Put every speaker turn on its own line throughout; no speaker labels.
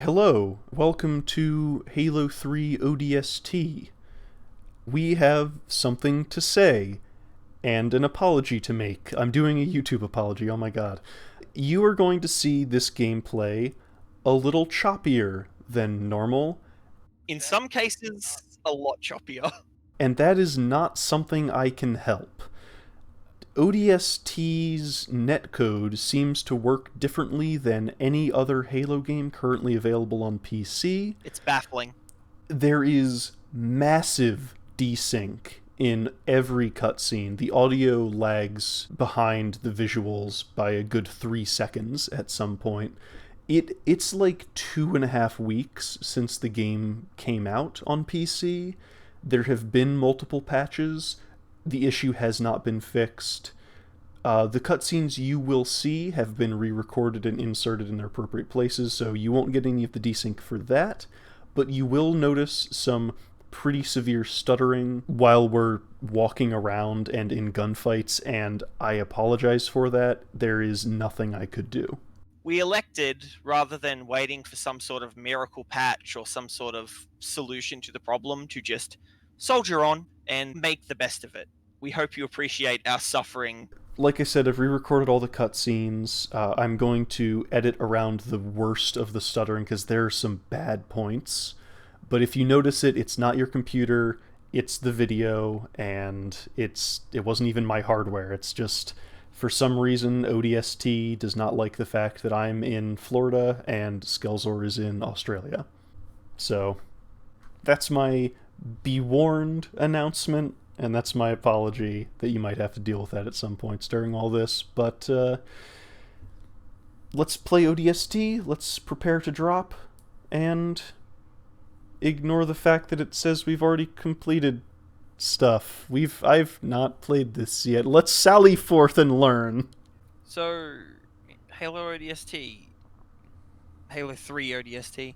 Hello, welcome to Halo 3 ODST. We have something to say and an apology to make. I'm doing a YouTube apology, oh my god. You are going to see this gameplay a little choppier than normal,
In some cases, a lot choppier.
and that is not something I can help. ODST's netcode seems to work differently than any other Halo game currently available on PC.
It's baffling.
There is massive desync in every cutscene. The audio lags behind the visuals by a good 3 seconds at some point. It's like 2.5 weeks since the game came out on PC. There have been multiple patches. The issue has not been fixed. The cutscenes you will see have been re-recorded and inserted in their appropriate places, so you won't get any of the desync for that, but you will notice some pretty severe stuttering while we're walking around and in gunfights, and I apologize for that. There is nothing I could do.
We elected, rather than waiting for some sort of miracle patch or some sort of solution to the problem, to just soldier on and make the best of it. We hope you appreciate our suffering.
Like I said, I've re-recorded all the cutscenes. I'm going to edit around the worst of the stuttering because there are some bad points. But if you notice it, it's not your computer, it's the video, and it wasn't even my hardware. It's just, for some reason, ODST does not like the fact that I'm in Florida and Skelzor is in Australia. So, that's my be warned announcement, and that's my apology that you might have to deal with that at some points during all this. But let's play ODST, let's prepare to drop, and ignore the fact that it says we've already completed stuff. I've not played this yet. Let's sally forth and learn.
So, Halo ODST, Halo 3 ODST,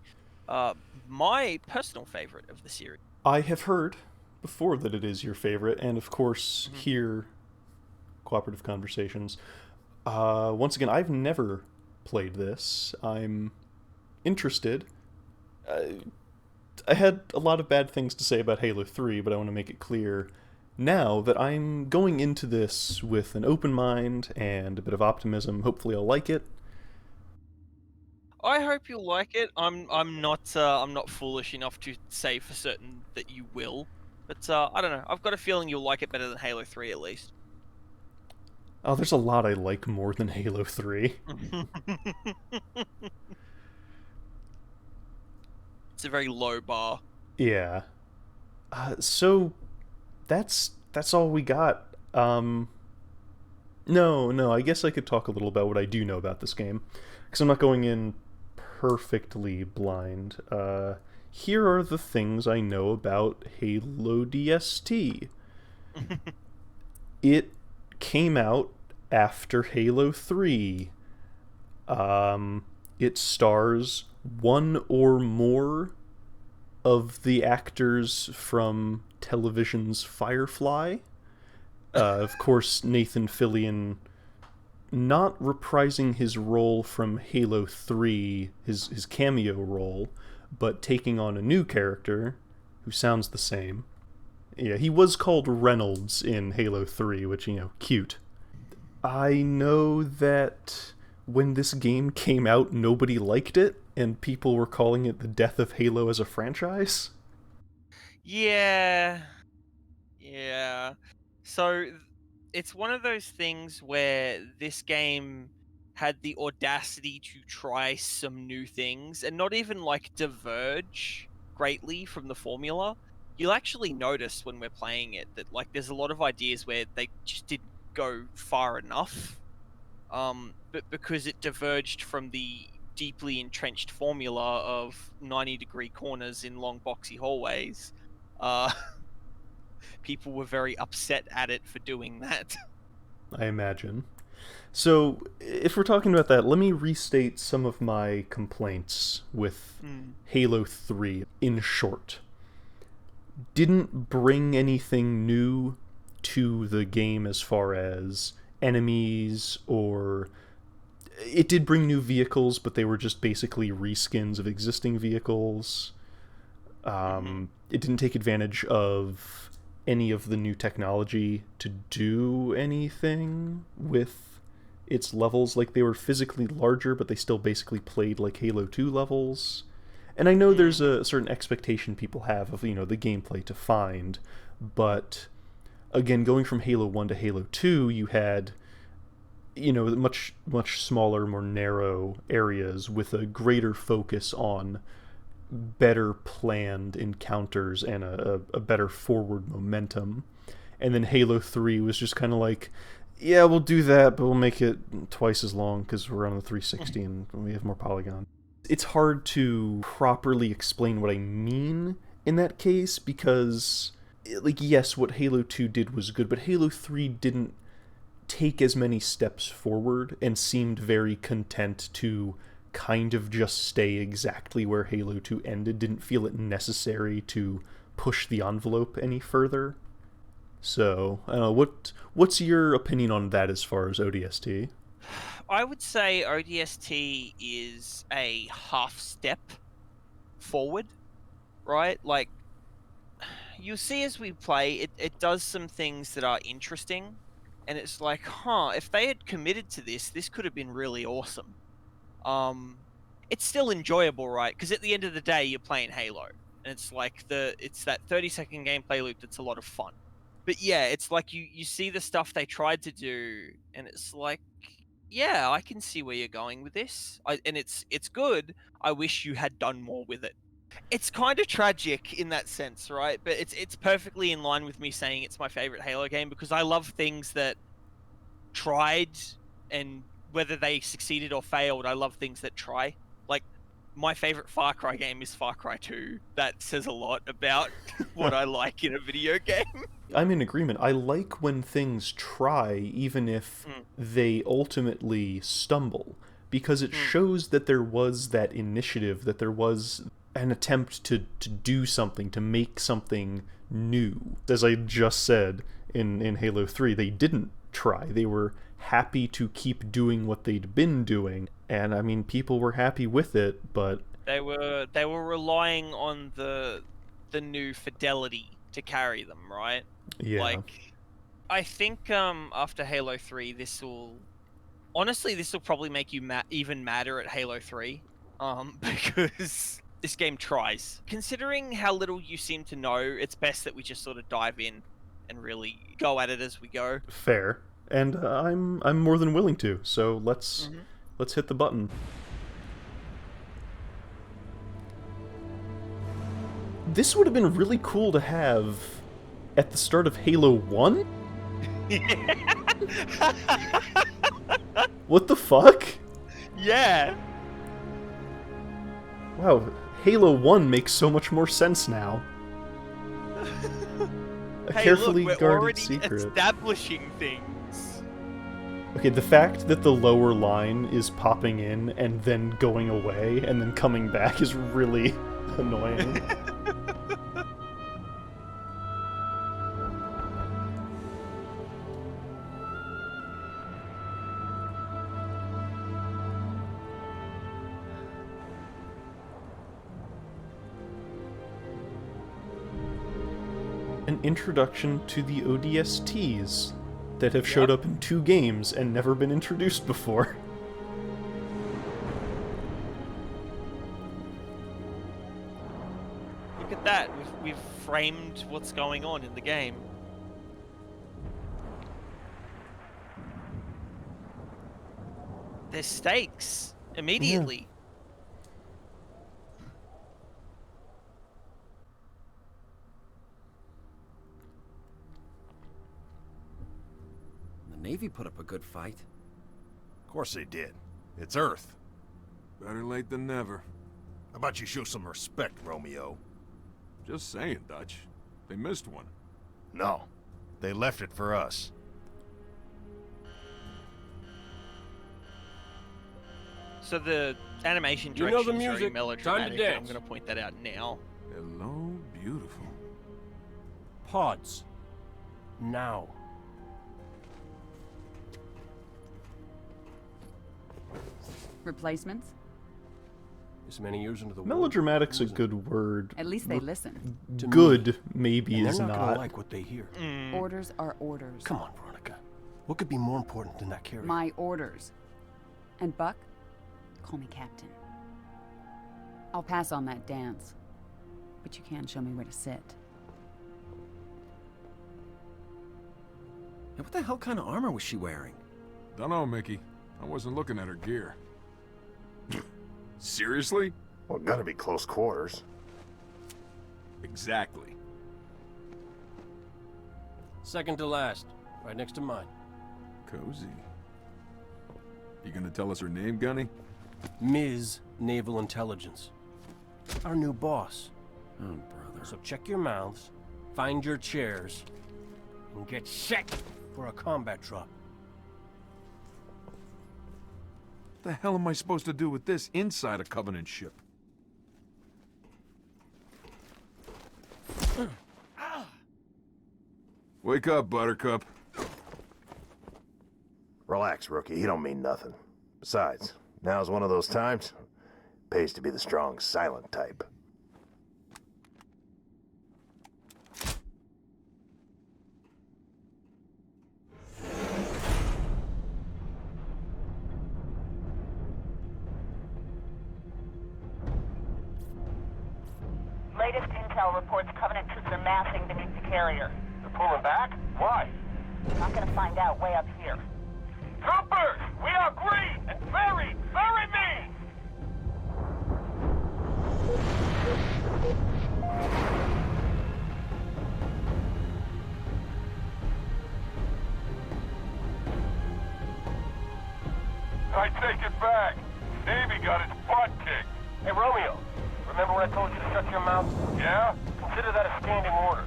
my personal favorite of the series.
I have heard before that it is your favorite, and of course, here, Cooperative Conversations. Once again, I've never played this. I'm interested. I had a lot of bad things to say about Halo 3, but I want to make it clear now that I'm going into this with an open mind and a bit of optimism. Hopefully I'll like it.
I hope you'll like it. I'm not foolish enough to say for certain that you will, but I don't know. I've got a feeling you'll like it better than Halo 3 at least.
Oh, there's a lot I like more than Halo 3.
It's a very low bar.
Yeah. So that's all we got. No, I guess I could talk a little about what I do know about this game, because I'm not going in perfectly blind. Here are the things I know about Halo DST. It came out after Halo 3. It stars one or more of the actors from television's Firefly. Of course, Nathan Fillion not reprising his role from Halo 3, his cameo role, but taking on a new character who sounds the same. Yeah, he was called Reynolds in Halo 3, which, cute. I know that when this game came out, nobody liked it, and people were calling it the death of Halo as a franchise.
Yeah. So it's one of those things where this game had the audacity to try some new things and not even like diverge greatly from the formula. You'll actually notice when we're playing it that like there's a lot of ideas where they just didn't go far enough. But because it diverged from the deeply entrenched formula of 90-degree corners in long boxy hallways, people were very upset at it for doing that.
I imagine. So, if we're talking about that, let me restate some of my complaints with Halo 3 in short. Didn't bring anything new to the game as far as enemies or It did bring new vehicles, but they were just basically reskins of existing vehicles. It didn't take advantage of any of the new technology to do anything with its levels. Like, they were physically larger, but they still basically played like Halo 2 levels. And I know there's a certain expectation people have of, the gameplay to find, but again, going from Halo 1 to Halo 2, you had, much, much smaller, more narrow areas with a greater focus on better planned encounters and a better forward momentum. And then Halo 3 was just kind of like, yeah, we'll do that, but we'll make it twice as long because we're on the 360 and we have more polygon. It's hard to properly explain what I mean in that case because, like, yes, what Halo 2 did was good, but Halo 3 didn't take as many steps forward and seemed very content to kind of just stay exactly where Halo 2 ended, didn't feel it necessary to push the envelope any further. So, I don't know, what's your opinion on that as far as ODST?
I would say ODST is a half step forward, right? Like, you'll see as we play, it does some things that are interesting, and it's like, if they had committed to this could have been really awesome. It's still enjoyable, right? Because at the end of the day, you're playing Halo, and it's like it's that 30-second gameplay loop that's a lot of fun. But yeah, it's like you see the stuff they tried to do, and it's like, yeah, I can see where you're going with this, and it's good. I wish you had done more with it. It's kind of tragic in that sense, right? But it's perfectly in line with me saying it's my favorite Halo game because I love things that tried, and whether they succeeded or failed, I love things that try. Like, my favorite Far Cry game is Far Cry 2. That says a lot about what I like in a video game.
I'm in agreement. I like when things try, even if they ultimately stumble, because it shows that there was that initiative, that there was an attempt to do something, to make something new. As I just said in Halo 3, they didn't try. They were happy to keep doing what they'd been doing, and I mean, people were happy with it, but
They were relying on the new fidelity to carry them, right?
yeah.
Like, I think after Halo 3, this will probably make you even madder at Halo 3, because this game tries. Considering how little you seem to know, it's best that we just sort of dive in and really go at it as we go.
Fair. And I'm more than willing to. So let's hit the button. This would have been really cool to have at the start of Halo 1? What the fuck?
Yeah.
Wow, Halo 1 makes so much more sense now. A carefully
look, we're
guarded
already
secret.
establishing things.
Okay, the fact that the lower line is popping in and then going away and then coming back is really annoying. An introduction to the ODSTs that have showed up in 2 games and never been introduced before.
Look at that. We've framed what's going on in the game. There's stakes immediately.
The Navy put up a good fight.
Of course they did. It's Earth.
Better late than never.
How about you show some respect, Romeo?
Just saying, Dutch. They missed one.
No. They left it for us.
So the animation
You know
direction
the
is very
music.
melodramatic.
Time to
And I'm
dance.
going to point that out now.
Hello, beautiful.
Pods. Now.
Replacements?
This many years into the war.
Melodramatic's a good word.
At least they listen.
Good, maybe,
And
is
they're not gonna
not.
like what they hear.
Orders are orders.
Come on, Veronica. What could be more important than that carrier?
My orders. And Buck, call me Captain. I'll pass on that dance, but you can show me where to sit.
Hey, what the hell kind of armor was she wearing?
Dunno, Mickey. I wasn't looking at her gear. Seriously?
Well, gotta be close quarters.
Exactly.
Second to last, right next to mine.
Cozy. You gonna tell us her name, Gunny?
Ms. Naval Intelligence. Our new boss.
Oh, brother.
So check your mouths, find your chairs, and get set for a combat drop.
What the hell am I supposed to do with this inside a Covenant ship? Wake up, Buttercup.
Relax, rookie. He don't mean nothing. Besides, now's one of those times. Pays to be the strong, silent type.
Latest intel reports Covenant troops are massing beneath the carrier. They're pulling back? Why? Not gonna find out way up here. Troopers! We are green and very, very mean! I take it back. Navy got its butt kicked. Hey, Romeo. Remember when I told you to shut your mouth? Yeah? Consider that a standing order.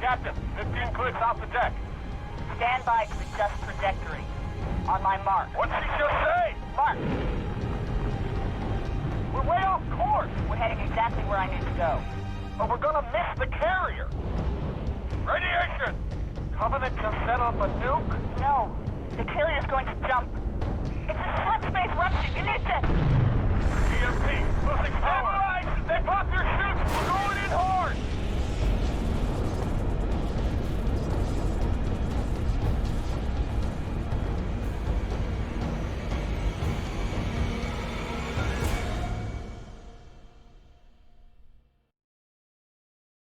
Captain, 15 clicks off the deck. Stand by to adjust trajectory. On my mark. What'd she just say? Mark. We're way off course. We're heading exactly where I need to go. But we're gonna miss the carrier. Radiation! Covenant just set off a nuke? No. The carrier's going to jump. It's a slip space rupture. You need to... EMP, losing power. They popped their chutes. We're going in hard.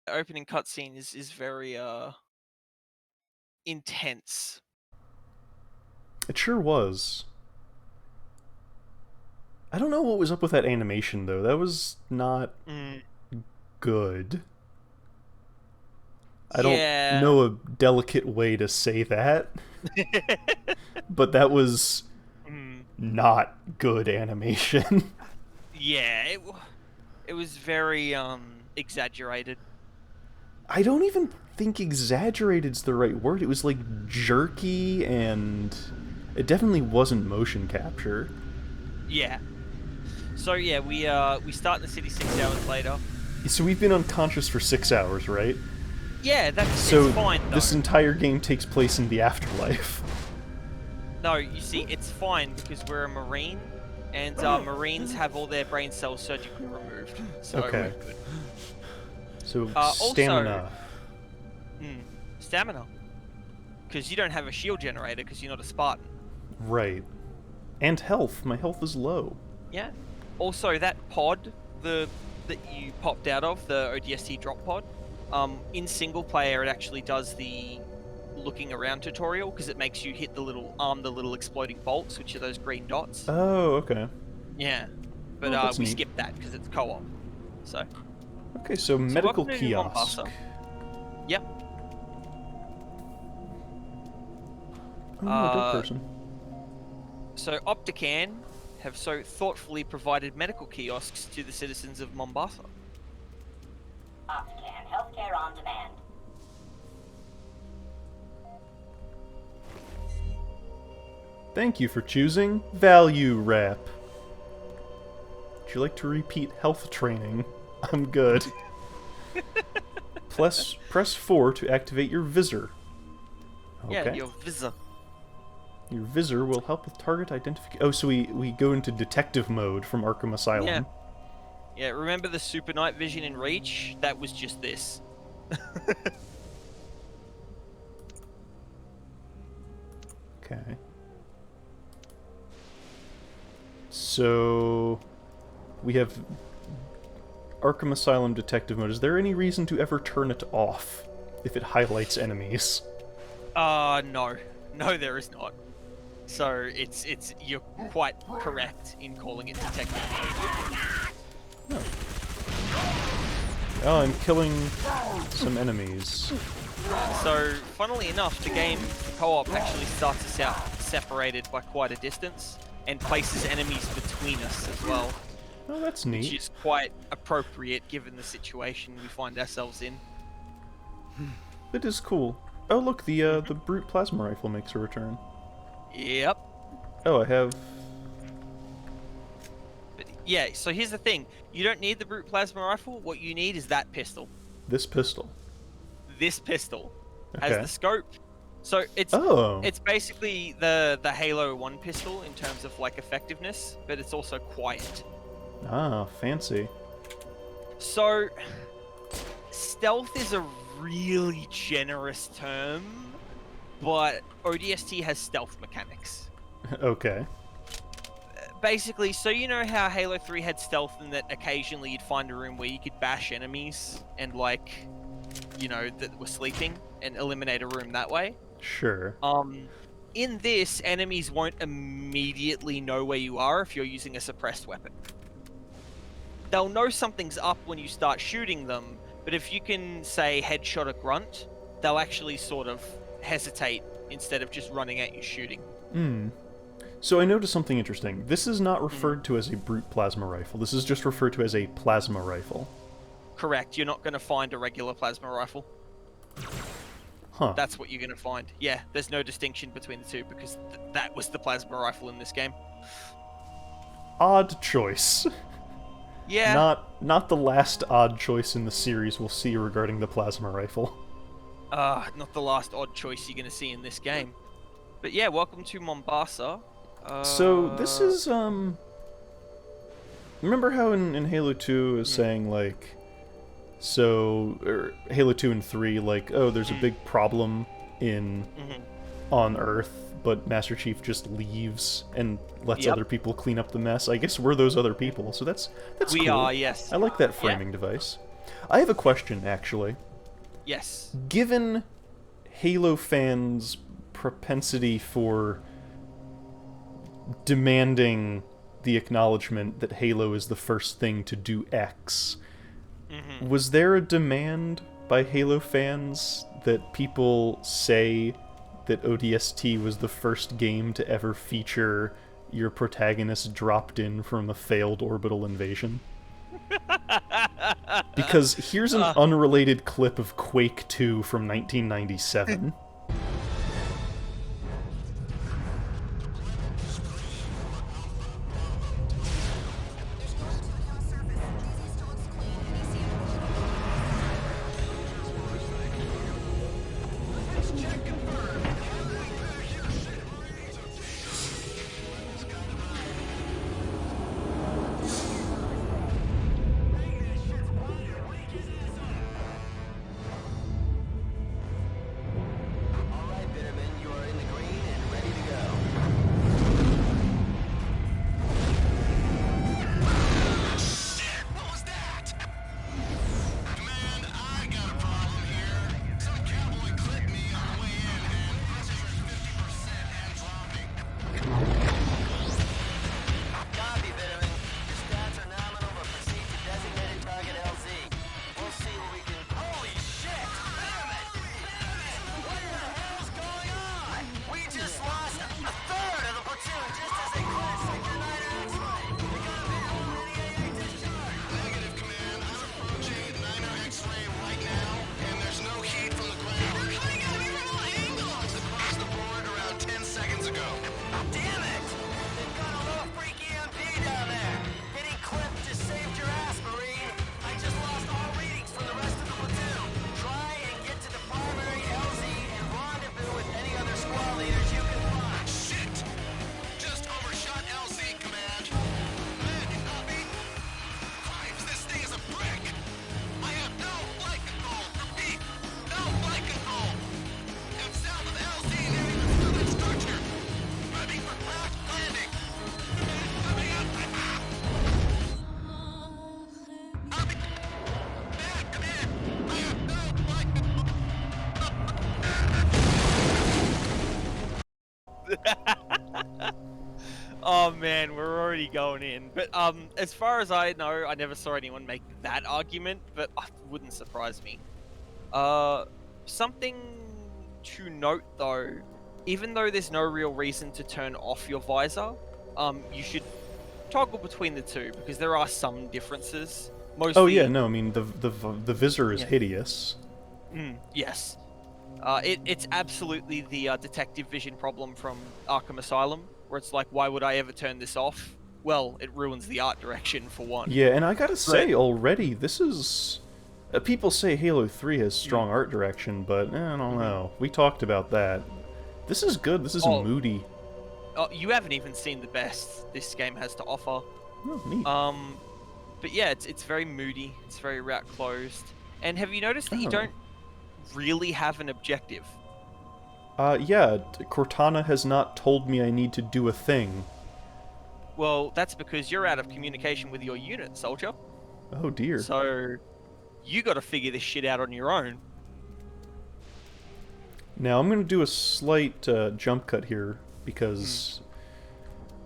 The opening cutscene is very intense.
It sure was. I don't know what was up with that animation, though. That was not good. I don't know a delicate way to say that. But that was not good animation.
Yeah, it was very exaggerated.
I don't even think exaggerated's the right word. It was like jerky, and it definitely wasn't motion capture.
Yeah. So yeah, we start in the city 6 hours later.
So we've been unconscious for 6 hours, right?
Yeah, it's fine though.
This entire game takes place in the afterlife.
No, you see, it's fine because we're a Marine, and Marines have all their brain cells surgically removed. So
Okay.
we're good.
So
stamina. Stamina. Because you don't have a shield generator because you're not a Spartan.
Right. And health. My health is low.
Yeah. Also, that pod that you popped out of, the ODST drop pod, in single player it actually does the looking around tutorial because it makes you hit the little exploding bolts, which are those green dots.
Oh, okay.
Yeah. But
that's
we
neat.
skipped that because it's co-op. So.
Okay, so medical
welcome to
kiosk.
Mombasa. Yep.
Oh, a dead person.
So Optican have so thoughtfully provided medical kiosks to the citizens of Mombasa.
Optican, healthcare on demand.
Thank you for choosing Value Wrap. Would you like to repeat health training? I'm good. Press 4 to activate your visor. Okay.
Yeah, your visor.
Your visor will help with target identification. Oh, so we go into detective mode from Arkham Asylum.
Yeah. Yeah, remember the super night vision in Reach? That was just this.
Okay. So we have Arkham Asylum detective mode. Is there any reason to ever turn it off if it highlights enemies?
No. No, there is not. So you're quite correct in calling it detective mode.
Oh, I'm killing some enemies.
So, funnily enough, the game co-op actually starts us out separated by quite a distance and places enemies between us as well,
Oh, that's
which
neat.
is quite appropriate given the situation we find ourselves in.
It is cool. Oh, look, the brute plasma rifle makes a return.
Yep.
Oh, I have...
But yeah, so here's the thing. You don't need the brute plasma rifle. What you need is that pistol.
this pistol.
This pistol has
Okay.
the scope. So it's basically the Halo 1 pistol in terms of like effectiveness, but it's also quiet.
Ah, fancy.
So stealth is a really generous term, but ODST has stealth mechanics.
Okay.
Basically, so you know how Halo 3 had stealth and that occasionally you'd find a room where you could bash enemies and like, you know, that were sleeping and eliminate a room that way?
Sure.
In this, enemies won't immediately know where you are if you're using a suppressed weapon. They'll know something's up when you start shooting them, but if you can, say, headshot a grunt, they'll actually sort of hesitate instead of just running at you shooting.
So I noticed something interesting. This is not referred to as a brute plasma rifle. This is just referred to as a plasma rifle.
Correct, you're not going to find a regular plasma rifle.
Huh.
That's what you're going to find. Yeah, there's no distinction between the two because that was the plasma rifle in this game.
Odd choice.
Yeah.
Not the last odd choice in the series we'll see regarding the plasma rifle.
Not the last odd choice you're going to see in this game. But yeah, welcome to Mombasa.
So this is remember how in Halo 2 is saying like Halo 2 and 3 like, oh, there's a big problem on Earth, but Master Chief just leaves and lets other people clean up the mess. I guess we're those other people. So that's
we
cool.
are, yes.
I like that framing device. I have a question actually.
Yes.
Given Halo fans' propensity for demanding the acknowledgement that Halo is the first thing to do X, was there a demand by Halo fans that people say that ODST was the first game to ever feature your protagonist dropped in from a failed orbital invasion? Because here's an unrelated clip of Quake 2 from 1997.
man, we're already going in. But as far as I know, I never saw anyone make that argument, but it wouldn't surprise me. Something to note though, even though there's no real reason to turn off your visor, you should toggle between the two because there are some differences. Mostly,
Oh yeah, no, I mean the visor is hideous.
Yes. It's absolutely the detective vision problem from Arkham Asylum, where it's like, why would I ever turn this off? Well, it ruins the art direction for one.
Yeah, and I gotta say already, this is... people say Halo 3 has strong art direction, but I don't know. We talked about that. This is good, this is moody.
Oh, you haven't even seen the best this game has to offer.
Oh, neat.
But yeah, it's very moody, it's very route closed. And have you noticed that you don't really have an objective?
Yeah, Cortana has not told me I need to do a thing.
Well, that's because you're out of communication with your unit, soldier.
Oh dear.
So, you gotta figure this shit out on your own.
Now, I'm gonna do a slight jump cut here, because,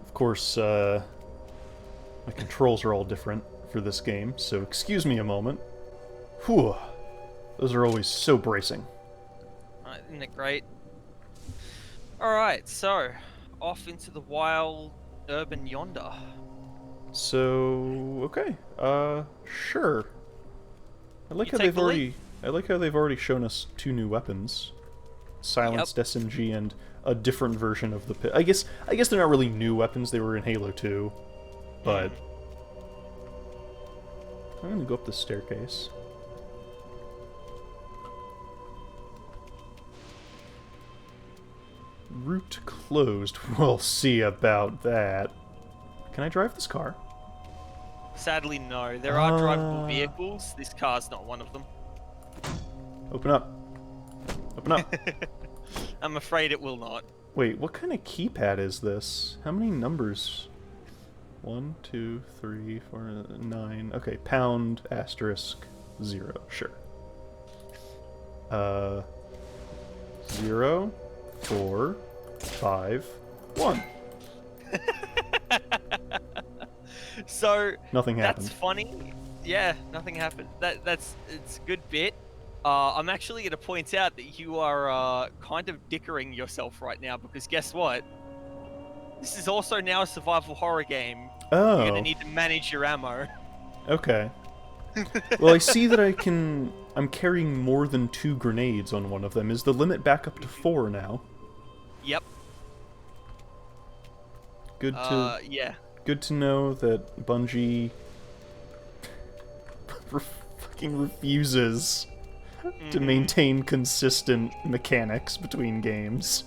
of course, my controls are all different for this game, so excuse me a moment. Whew. Those are always so bracing.
Isn't it great? Alright, so, off into the wild urban yonder.
So, okay, sure. I like how they've already shown us 2 new weapons. Silenced SMG and a different version of the pit. I guess they're not really new weapons, they were in Halo 2. But I'm gonna go up the staircase. Route closed. We'll see about that. Can I drive this car?
Sadly, no. There are drivable vehicles. This car's not one of them.
Open up. Open up.
I'm afraid it will not.
Wait, what kind of keypad is this? How many numbers? 1, 2, 3, 4, 9. Okay, pound, asterisk, 0. Sure. 0, 4, 5, 1.
So
Nothing happened.
That's funny. Yeah, nothing happened. It's a good bit. I'm actually going to point out that you are kind of dickering yourself right now because guess what? This is also now a survival horror game.
Oh.
You're going to need to manage your ammo.
Okay. Well, I see that I'm carrying more than 2 grenades on one of them. Is the limit back up to 4 now?
Yep.
Good to
yeah.
Good to know that Bungie fucking refuses to maintain consistent mechanics between games.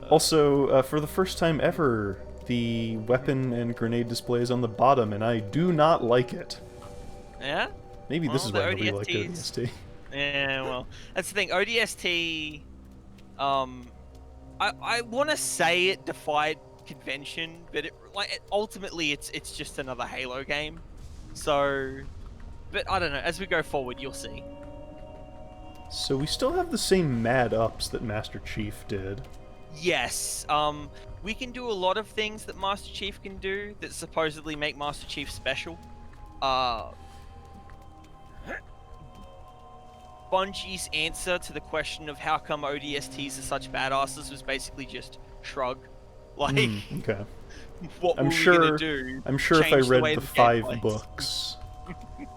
Also, for the first time ever, the weapon and grenade display is on the bottom, and I do not like it.
Yeah?
Maybe this is why nobody liked ODST.
Yeah, well, that's the thing. ODST, I want to say it defied convention, but ultimately it's just another Halo game. So, but I don't know. As we go forward, you'll see.
So we still have the same mad ups that Master Chief did.
Yes. We can do a lot of things that Master Chief can do that supposedly make Master Chief special. Bungie's answer to the question of how come ODSTs are such badasses was basically just shrug. Like,
okay.
What were we gonna do?
I'm sure if I read the 5 books.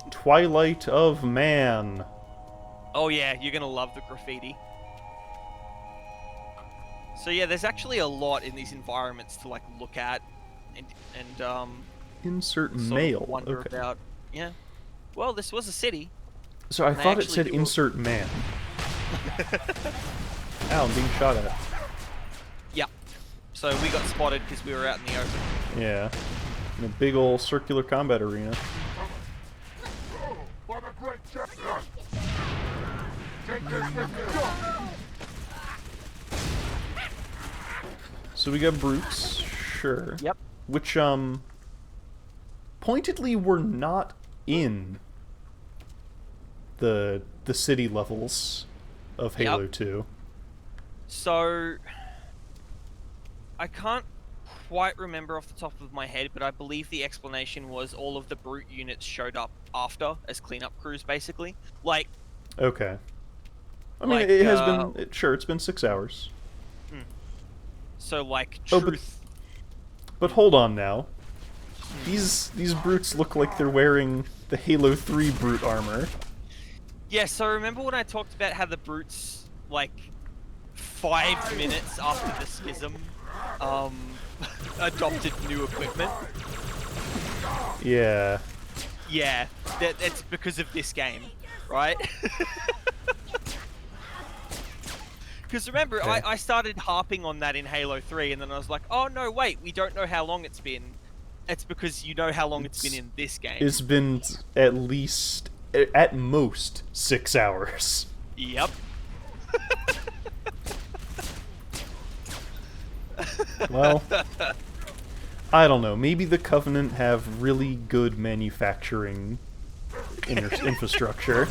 Twilight of Man.
Oh yeah, you're gonna love the graffiti. So yeah, there's actually a lot in these environments to like look at and
insert
sort
mail.
of wonder
Okay.
about. Yeah. Well, this was a city.
So I thought it said insert man. Ow, I'm being shot at.
Yeah. So we got spotted because we were out in the open.
Yeah. In a big ol' circular combat arena. So we got brutes, sure.
Yep.
Which pointedly were not in the city levels of Halo 2.
So I can't quite remember off the top of my head, but I believe the explanation was all of the brute units showed up after as cleanup crews, basically. Like,
Okay. I mean,
Like,
it has been... Sure, it's been 6 hours.
so like
Oh,
truth.
But hold on now. These brutes look like they're wearing the Halo 3 brute armor.
Yeah, so remember when I talked about how the brutes, like, 5 minutes after the schism, adopted new equipment?
Yeah.
Yeah, that's because of this game, right? Because remember,
Okay.
I started harping on that in Halo 3, and then I was like, oh no, wait, we don't know how long it's been. It's because you know how long it's been in this game.
It's been at least, at most, 6 hours.
Yep.
Well, I don't know. Maybe the Covenant have really good manufacturing infrastructure.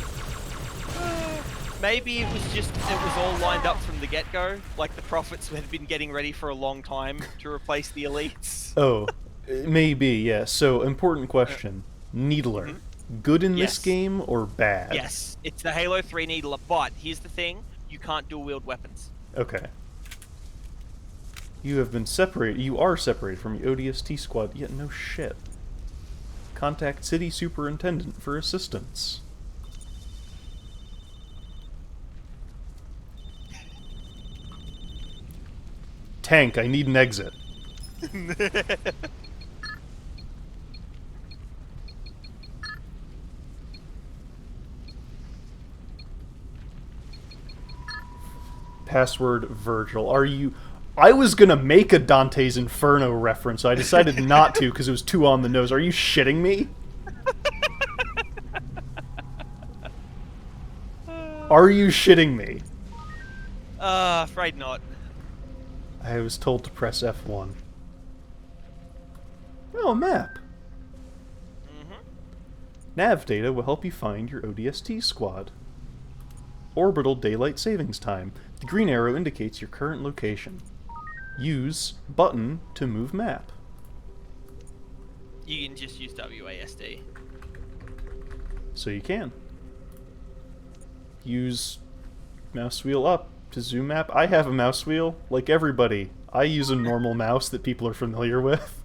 Maybe it was all lined up from the get-go. Like the Prophets had been getting ready for a long time to replace the Elites.
Oh, maybe, yeah. So, important question. Needler. Good in this
Yes.
game or bad?
Yes, it's the Halo 3 Needler, but here's the thing, you can't dual-wield weapons.
Okay. You have been separated. You are separated from your ODST squad, yet no shit. Contact City Superintendent for assistance. Tank, I need an exit. Password Virgil. Are you... I was gonna make a Dante's Inferno reference. I decided not to because it was too on the nose. Are you shitting me? Are you shitting me?
Afraid not.
I was told to press F1. Oh, a map. Nav data will help you find your ODST squad. Orbital daylight savings time. The green arrow indicates your current location. Use button to move map.
You can just use WASD.
So you can. Use mouse wheel up to zoom map. I have a mouse wheel, like everybody. I use a normal mouse that people are familiar with.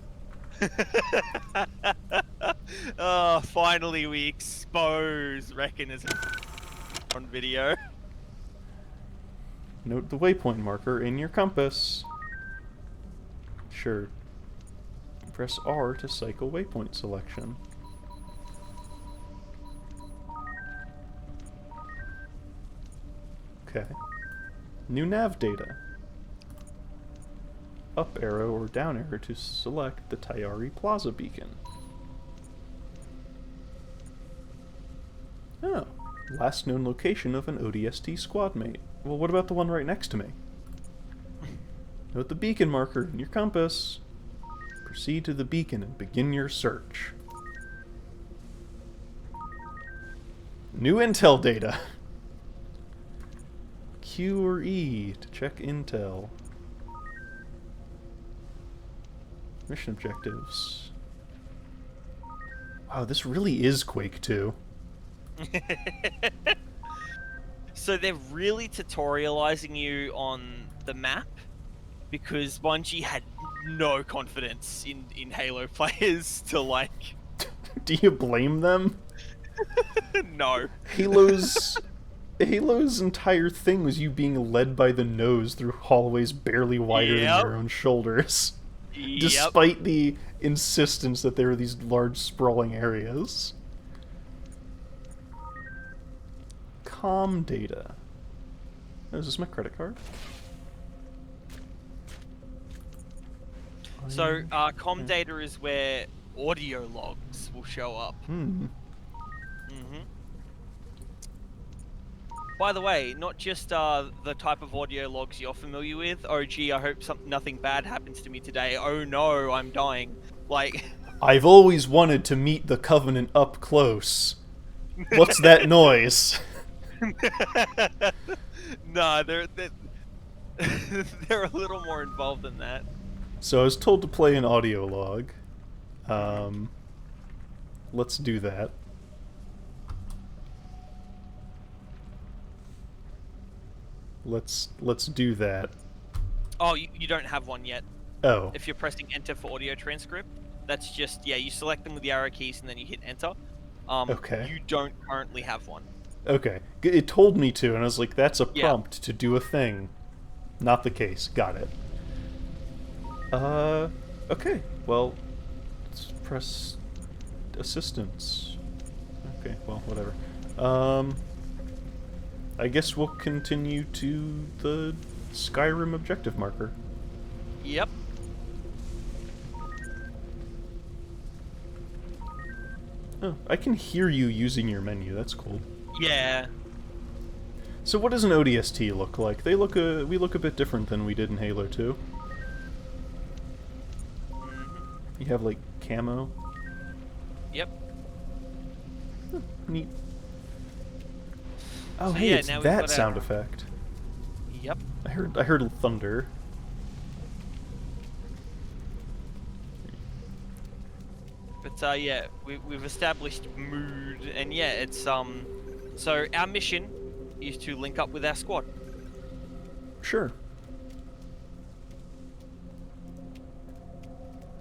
Oh, finally we expose Reckon as on video.
Note the waypoint marker in your compass. Sure. Press R to cycle waypoint selection. Okay. New nav data. Up arrow or down arrow to select the Tayari Plaza beacon. Oh. Last known location of an ODST squad mate. Well, what about the one right next to me? Note the beacon marker in your compass. Proceed to the beacon and begin your search. New intel data. Q or E to check intel. Mission objectives. Wow, this really is Quake 2.
So they're really tutorializing you on the map because Bungie had no confidence in Halo players to like...
Do you blame them?
No.
Halo's entire thing was you being led by the nose through hallways barely wider than your own shoulders.
Yep.
Despite the insistence that there are these large sprawling areas. Com data. Oh, is this my credit card?
So, com data is where audio logs will show up. By the way, not just the type of audio logs you're familiar with. Oh gee, I hope nothing bad happens to me today. Oh no, I'm dying. Like...
I've always wanted to meet the Covenant up close. What's that noise?
No, they're a little more involved than that.
So I was told to play an audio log. Let's do that. Let's do that.
Oh, you don't have one yet.
Oh.
If you're pressing enter for audio transcript, that's just, yeah, you select them with the arrow keys and then you hit enter.
Okay.
You don't currently have one.
Okay. It told me to, and I was like, that's a
Yeah.
prompt to do a thing. Not the case. Got it. Okay. Well, let's press assistance. Okay, well, whatever. I guess we'll continue to the Skyrim objective marker.
Yep.
Oh, I can hear you using your menu. That's cool.
Yeah.
So what does an ODST look like? We look a bit different than we did in Halo 2. You have, like, camo.
Yep.
Neat. Oh,
So
hey,
yeah,
it's
now we've
that
got
sound
our-
effect.
Yep.
I heard thunder.
But yeah, we've established mood, and yeah, it's so our mission is to link up with our squad.
Sure.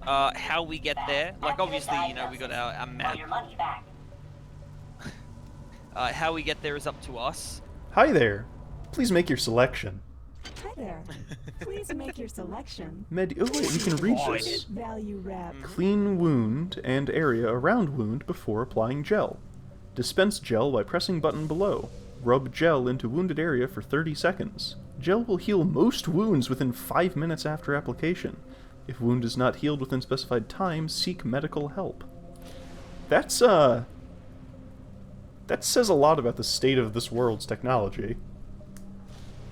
How we get there, like obviously, you know, we got our map. How we get there is up to us.
Hi there. Please make your selection.
Hi there. Please make your selection.
Oh wait, we can read
God.
this.
Value wrap.
Clean wound and area around wound before applying gel. Dispense gel by pressing button below. Rub gel into wounded area for 30 seconds. Gel will heal most wounds within 5 minutes after application. If wound is not healed within specified time, seek medical help. That says a lot about the state of this world's technology.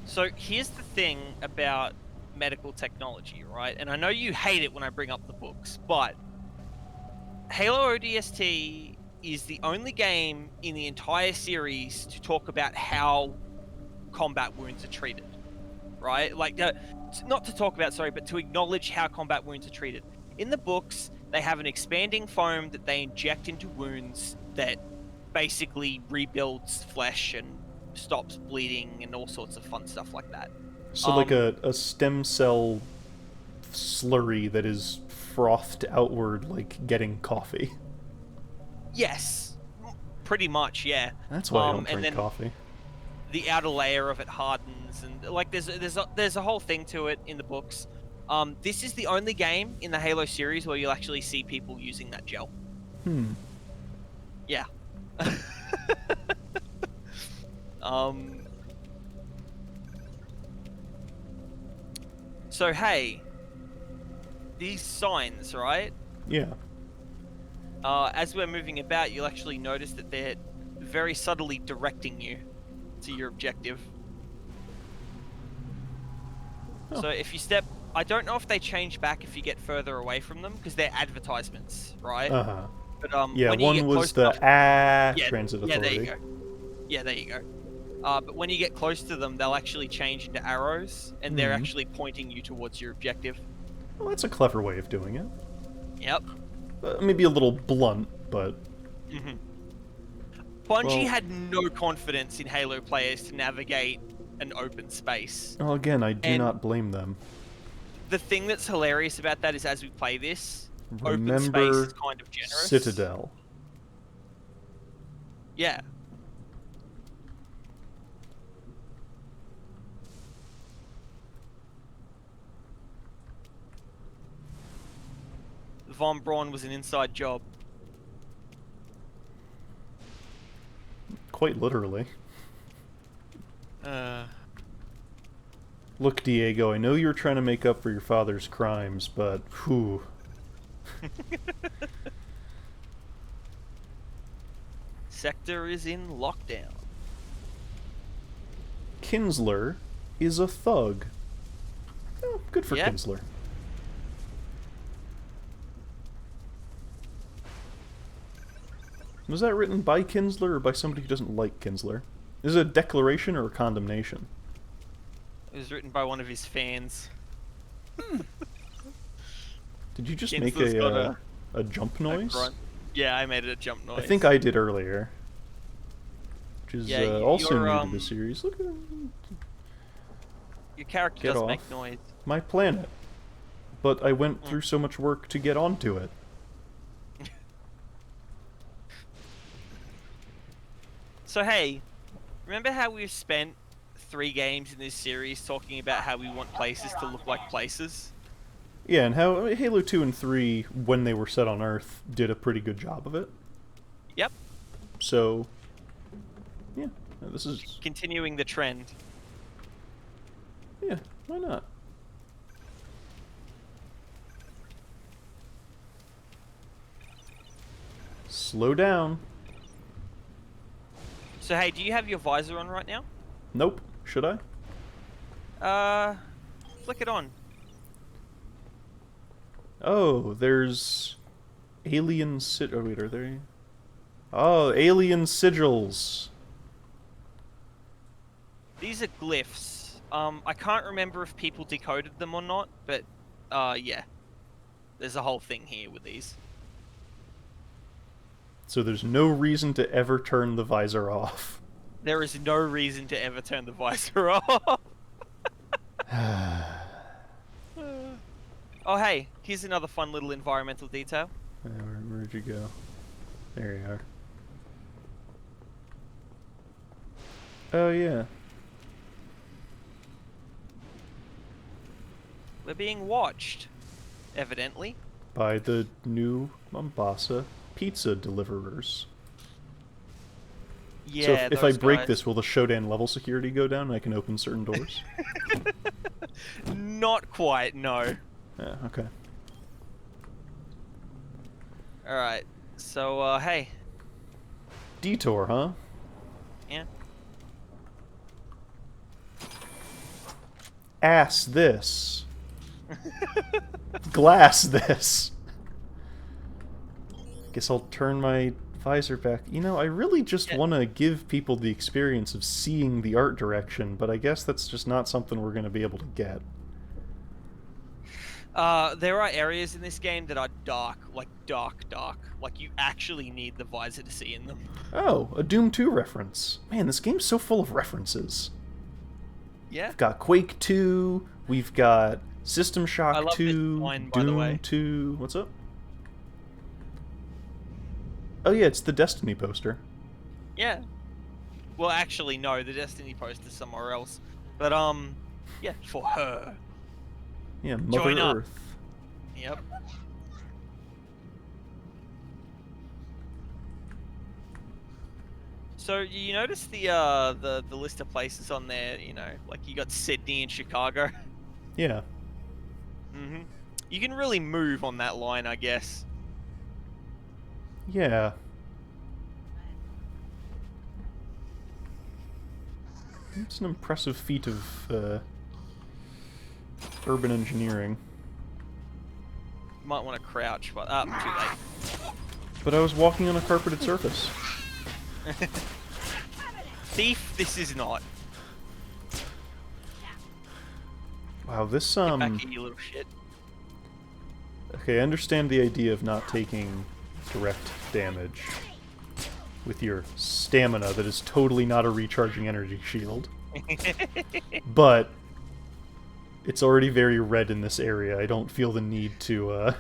So here's the thing about medical technology, right? And I know you hate it when I bring up the books, but Halo ODST is the only game in the entire series to talk about how combat wounds are treated, right? Like, not to talk about, sorry, but to acknowledge how combat wounds are treated. In the books, they have an expanding foam that they inject into wounds that basically rebuilds flesh and stops bleeding and all sorts of fun stuff like that.
So like a stem cell slurry that is frothed outward like getting coffee.
Yes, pretty much, yeah.
That's why I don't
and
drink
then
coffee.
the outer layer of it hardens, and like there's a whole thing to it in the books. This is the only game in the Halo series where you'll actually see people using that gel. Yeah. So hey, these signs, right?
Yeah.
As we're moving about, you'll actually notice that they're very subtly directing you to your objective.
Oh.
So if you step, I don't know if they change back if you get further away from them because they're advertisements, right?
Uh-huh.
But
Yeah,
when you
one
get
was
close
the
enough,
transit
yeah,
authority.
there you go. Yeah, there you go. But when you get close to them, they'll actually change into arrows, and they're actually pointing you towards your objective.
Well, that's a clever way of doing it.
Yep.
Maybe a little blunt, but...
Bungie
Well-
had no confidence in Halo players to navigate an open space.
Well, again, I do
And-
not blame them.
The thing that's hilarious about that is as we play this, open space
Remember
is kind of generous.
Citadel.
Yeah. Von Braun was an inside job.
Quite literally. Look, Diego, I know you were trying to make up for your father's crimes, but whew.
Sector is in lockdown.
Kinsler is a thug. Oh, good for
Yeah.
Kinsler. Was that written by Kinsler or by somebody who doesn't like Kinsler? Is it a declaration or a condemnation?
It was written by one of his fans.
Did you just
Kinsley's
make
got
a jump noise?
grunt. Yeah, I made it a jump noise.
I think I did earlier. Which is
Yeah,
also
you're,
new to the series. Look at
your character
Get
does
off
make noise.
my planet. But I went through so much work to get onto it.
So hey, remember how we've spent 3 games in this series talking about how we want places to look like places?
Yeah, and how Halo 2 and 3, when they were set on Earth, did a pretty good job of it.
Yep.
So, yeah, this is...
Continuing the trend.
Yeah, why not? Slow down.
So hey, do you have your visor on right now?
Nope. Should I?
Flick it on.
Oh, there's... Alien oh wait, are there... Oh, alien sigils.
These are glyphs. I can't remember if people decoded them or not, but, yeah. There's a whole thing here with these.
So there's no reason to ever turn the visor off.
There is no reason to ever turn the visor off. Oh hey, here's another fun little environmental detail.
Where'd you go? There you are. Oh yeah.
We're being watched, evidently.
By the new Mombasa pizza deliverers.
Yeah,
So if I
those
break
guys.
this, will the Shodan level security go down and I can open certain doors?
Not quite, no.
Yeah, okay.
Alright, so, hey.
Detour, huh?
Yeah.
Ass this. Glass this. Guess I'll turn my visor back. You know, I really just want to give people the experience of seeing the art direction, but I guess that's just not something we're going to be able to get.
There are areas in this game that are dark, like dark. Like you actually need the visor to see in them.
Oh, a Doom 2 reference. Man, this game's so full of references.
Yeah.
We've got Quake 2, we've got System
I
Shock
love
2,
this line, by the way.
Doom 2... What's up? Oh yeah, it's the Destiny poster.
Yeah. Well, actually, no, the Destiny poster's somewhere else. But, yeah, for her.
Yeah, Mother
Join up.
Earth.
Yep. So you notice the list of places on there, you know, like you got Sydney and Chicago.
Yeah.
Mm-hmm. You can really move on that line, I guess.
Yeah. It's an impressive feat of urban engineering.
You might want to crouch, but too late.
But I was walking on a carpeted surface.
Thief, this is not.
Wow, this
Get back here, you little shit.
Okay, I understand the idea of not taking direct damage with your stamina that is totally not a recharging energy shield. But it's already very red in this area. I don't feel the need to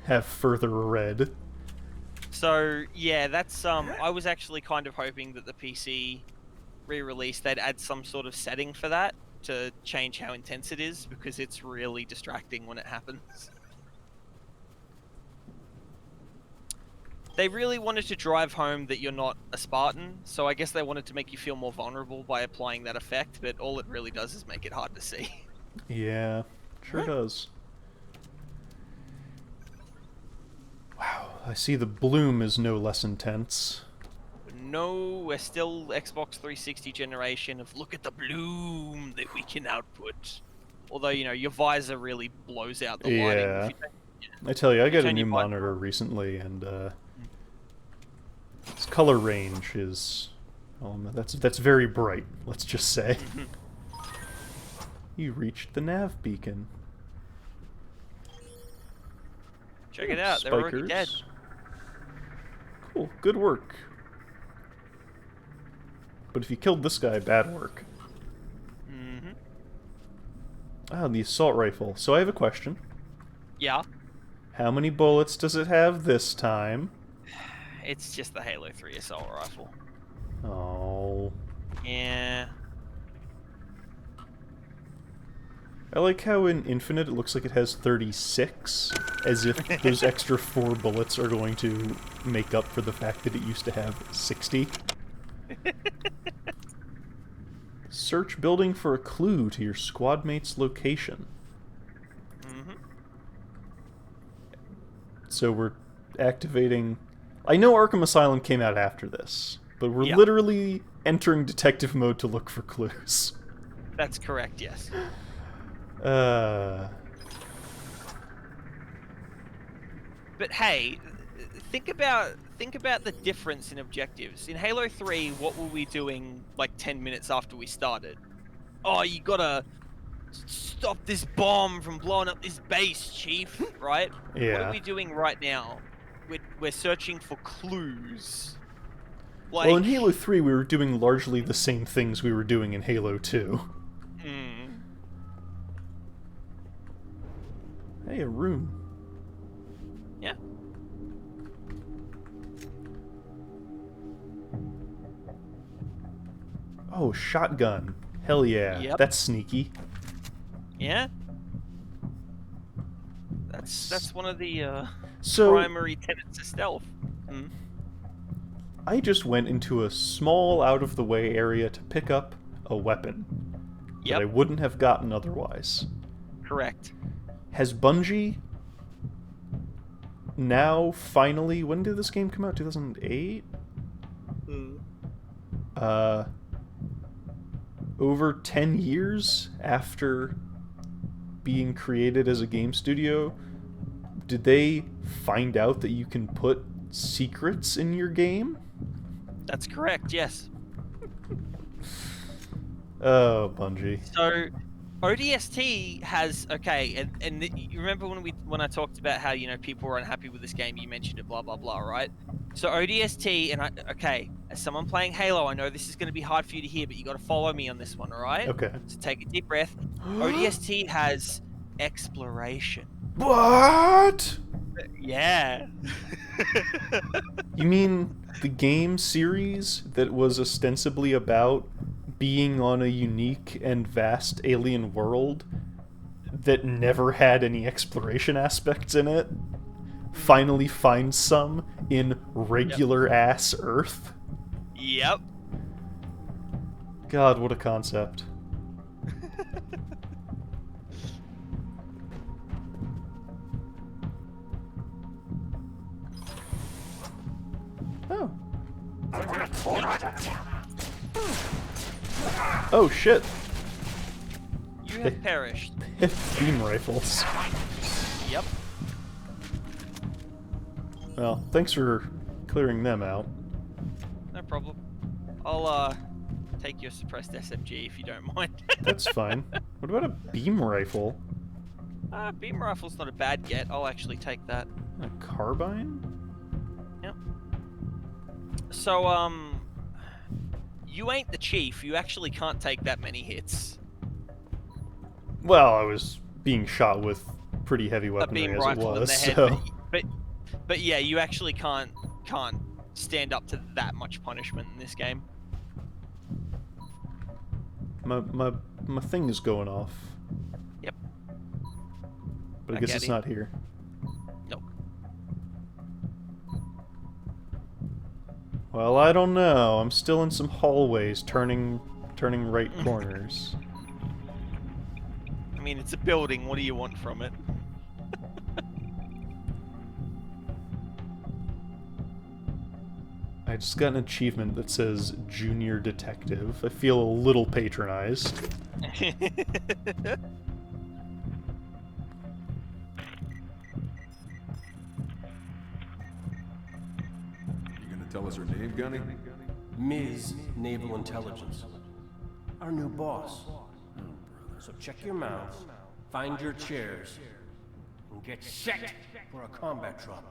have further red.
So yeah, that's I was actually kind of hoping that the PC re-release they'd add some sort of setting for that to change how intense it is, because it's really distracting when it happens. They really wanted to drive home that you're not a Spartan, so I guess they wanted to make you feel more vulnerable by applying that effect, but all it really does is make it hard to see.
Yeah, sure does. Wow, I see the bloom is no less intense.
No, we're still Xbox 360 generation of look at the bloom that we can output. Although, you know, your visor really blows out the lighting.
Yeah.
If you don't-
I tell you, I got a
turn
new
your visor
monitor recently, and its color range is that's very bright. Let's just say. You reached the nav beacon.
Check it out. They're already dead.
Spikers. Cool. Good work. But if you killed this guy, bad work.
Mm-hmm.
Ah, the assault rifle. So I have a question.
Yeah.
How many bullets does it have this time?
It's just the Halo 3 assault rifle.
Oh.
Yeah.
I like how in Infinite it looks like it has 36, as if those extra 4 bullets are going to make up for the fact that it used to have 60. Search building for a clue to your squad mate's location.
Mm-hmm.
So we're activating... I know Arkham Asylum came out after this, but we're
Yeah.
literally entering detective mode to look for clues.
That's correct, yes.
Uh...
But hey, think about the difference in objectives. In Halo 3, what were we doing like 10 minutes after we started? Oh, you gotta stop this bomb from blowing up this base, Chief, right?
Yeah.
What are we doing right now? We're searching for clues. Like,
Well, in Halo 3, we were doing largely the same things we were doing in Halo 2. Hey, a room.
Yeah.
Oh, shotgun. Hell yeah.
Yep.
That's sneaky.
Yeah. That's one of the
So,
primary tenets of stealth.
I just went into a small out-of-the-way area to pick up a weapon that I wouldn't have gotten otherwise.
Correct.
Has Bungie now finally... When did this game come out? 2008? Over 10 years after being created as a game studio, did they find out that you can put secrets in your game?
That's correct, yes.
Oh, Bungie.
So, ODST has and you remember when I talked about how people were unhappy with this game? You mentioned it, blah blah blah, right? So ODST as someone playing Halo, I know this is going to be hard for you to hear, but you got to follow me on this one, all right?
Okay.
So take a deep breath. ODST has exploration.
What?
Yeah.
You mean the game series that was ostensibly about being on a unique and vast alien world that never had any exploration aspects in it finally finds some in regular-ass Earth?
Yep.
God, what a concept. Oh. Oh, shit.
You have perished.
Beam rifles.
Yep.
Well, thanks for clearing them out.
No problem. I'll take your suppressed SMG if you don't mind.
That's fine. What about a beam rifle?
Beam rifle's not a bad get. I'll actually take that.
A carbine?
Yep. So, you ain't the chief. You actually can't take that many hits.
Well, I was being shot with pretty heavy
A
weaponry
beam
as it
rifle in
was,
the head,
so...
but yeah, you actually can't stand up to that much punishment in this game.
My thing is going off.
Yep.
But I guess it's not here.
Nope.
Well, I don't know. I'm still in some hallways, turning right corners.
I mean, it's a building. What do you want from it?
I just got an achievement that says Junior Detective. I feel a little patronized.
You gonna tell us her name, Gunny?
Ms. Naval Intelligence. Our new boss. So check your mouths, find your chairs, and get set for a combat drop.